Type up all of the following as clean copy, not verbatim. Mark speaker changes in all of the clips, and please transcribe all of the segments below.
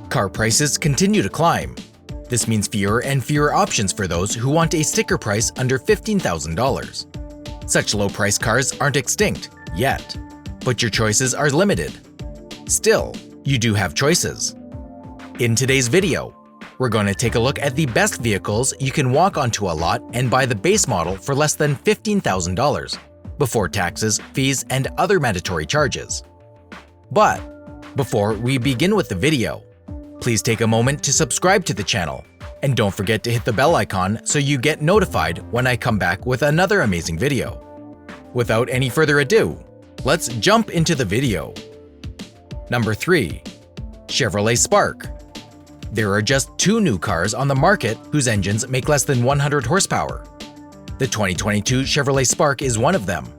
Speaker 1: Car prices continue to climb. This means fewer and fewer options for those who want a sticker price under $15,000. Such low-priced cars aren't extinct, yet, but your choices are limited. Still, you do have choices. In today's video, we're going to take a look at the best vehicles you can walk onto a lot and buy the base model for less than $15,000, before taxes, fees, and other mandatory charges. But before we begin with the video, please take a moment to subscribe to the channel, and don't forget to hit the bell icon so you get notified when I come back with another amazing video. Without any further ado, let's jump into the video. Number 3. Chevrolet Spark. There are just 2 new cars on the market whose engines make less than 100 horsepower. The 2022 Chevrolet Spark is one of them.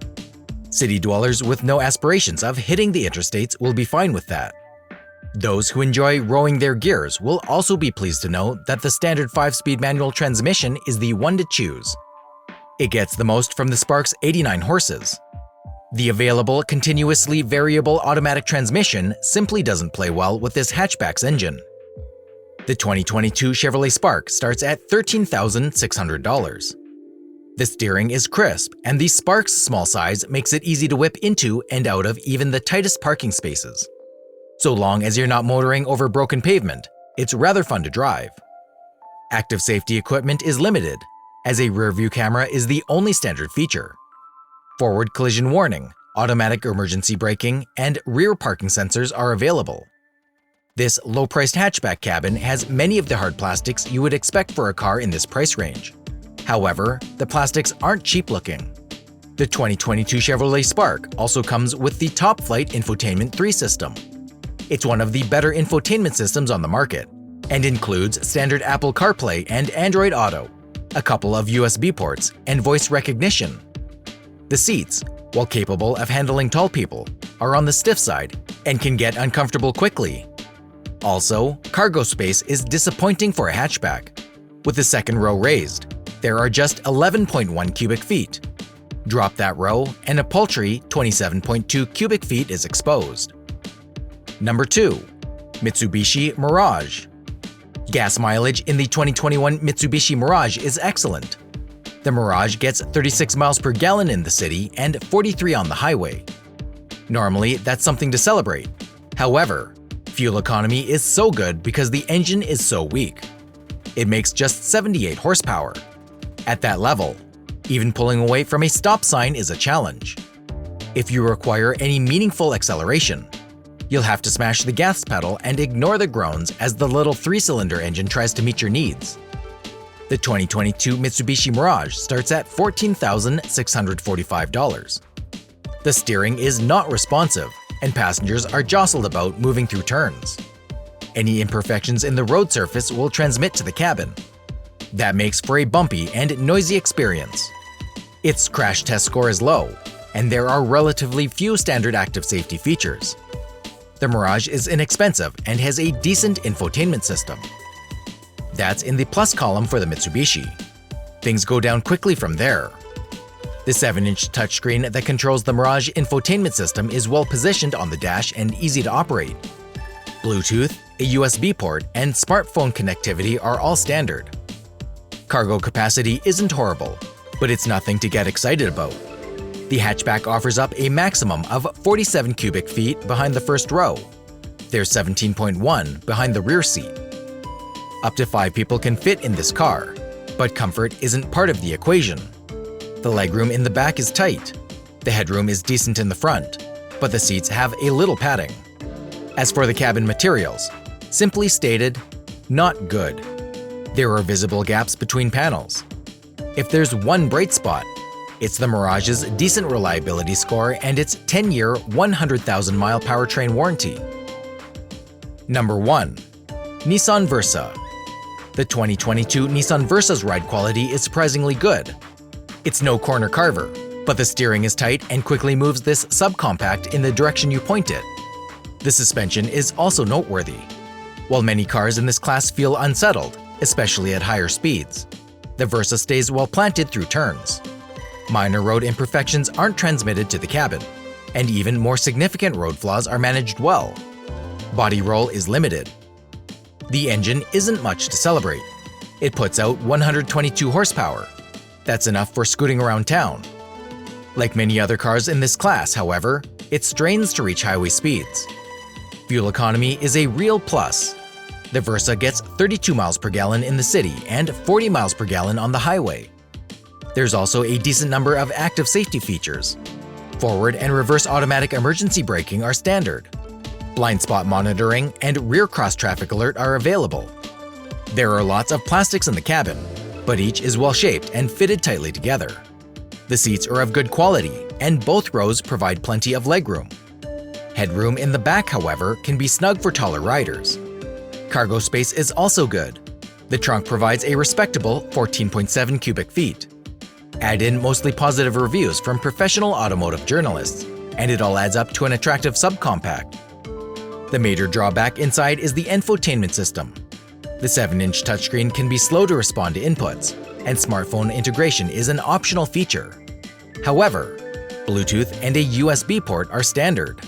Speaker 1: City dwellers with no aspirations of hitting the interstates will be fine with that. Those who enjoy rowing their gears will also be pleased to know that the standard 5-speed manual transmission is the one to choose. It gets the most from the Spark's 89 horses. The available continuously variable automatic transmission simply doesn't play well with this hatchback's engine. The 2022 Chevrolet Spark starts at $13,600. The steering is crisp, and the Spark's small size makes it easy to whip into and out of even the tightest parking spaces. So long as you're not motoring over broken pavement, it's rather fun to drive. Active safety equipment is limited, as a rear-view camera is the only standard feature. Forward collision warning, automatic emergency braking, and rear parking sensors are available. This low-priced hatchback cabin has many of the hard plastics you would expect for a car in this price range. However, the plastics aren't cheap-looking. The 2022 Chevrolet Spark also comes with the top-flight Infotainment 3 system. It's one of the better infotainment systems on the market, and includes standard Apple CarPlay and Android Auto, a couple of USB ports, and voice recognition. The seats, while capable of handling tall people, are on the stiff side and can get uncomfortable quickly. Also, cargo space is disappointing for a hatchback. With the second row raised, there are just 11.1 cubic feet. Drop that row, and a paltry 27.2 cubic feet is exposed. Number 2. Mitsubishi Mirage. Gas mileage in the 2021 Mitsubishi Mirage is excellent. The Mirage gets 36 miles per gallon in the city and 43 on the highway. Normally, that's something to celebrate. However, fuel economy is so good because the engine is so weak. It makes just 78 horsepower. At that level, even pulling away from a stop sign is a challenge. If you require any meaningful acceleration, you'll have to smash the gas pedal and ignore the groans as the little 3-cylinder engine tries to meet your needs. The 2022 Mitsubishi Mirage starts at $14,645. The steering is not responsive, and passengers are jostled about moving through turns. Any imperfections in the road surface will transmit to the cabin. That makes for a bumpy and noisy experience. Its crash test score is low, and there are relatively few standard active safety features. The Mirage is inexpensive and has a decent infotainment system. That's in the plus column for the Mitsubishi. Things go down quickly from there. The 7-inch touchscreen that controls the Mirage infotainment system is well positioned on the dash and easy to operate. Bluetooth, a USB port, and smartphone connectivity are all standard. Cargo capacity isn't horrible, but it's nothing to get excited about. The hatchback offers up a maximum of 47 cubic feet behind the first row. There's 17.1 behind the rear seat. Up to 5 people can fit in this car, but comfort isn't part of the equation. The legroom in the back is tight. The headroom is decent in the front, but the seats have a little padding. As for the cabin materials, simply stated, not good. There are visible gaps between panels. If there's one bright spot, it's the Mirage's decent reliability score and its 10-year, 100,000-mile powertrain warranty. Number 1. Nissan Versa. The 2022 Nissan Versa's ride quality is surprisingly good. It's no corner carver, but the steering is tight and quickly moves this subcompact in the direction you point it. The suspension is also noteworthy. While many cars in this class feel unsettled, especially at higher speeds, the Versa stays well planted through turns. Minor road imperfections aren't transmitted to the cabin, and even more significant road flaws are managed well. Body roll is limited. The engine isn't much to celebrate. It puts out 122 horsepower. That's enough for scooting around town. Like many other cars in this class, however, it strains to reach highway speeds. Fuel economy is a real plus. The Versa gets 32 miles per gallon in the city and 40 miles per gallon on the highway. There's also a decent number of active safety features. Forward and reverse automatic emergency braking are standard. Blind spot monitoring and rear cross traffic alert are available. There are lots of plastics in the cabin, but each is well shaped and fitted tightly together. The seats are of good quality, and both rows provide plenty of legroom. Headroom in the back, however, can be snug for taller riders. Cargo space is also good. The trunk provides a respectable 14.7 cubic feet. Add in mostly positive reviews from professional automotive journalists, and it all adds up to an attractive subcompact. The major drawback inside is the infotainment system. The 7-inch touchscreen can be slow to respond to inputs, and smartphone integration is an optional feature. However, Bluetooth and a USB port are standard.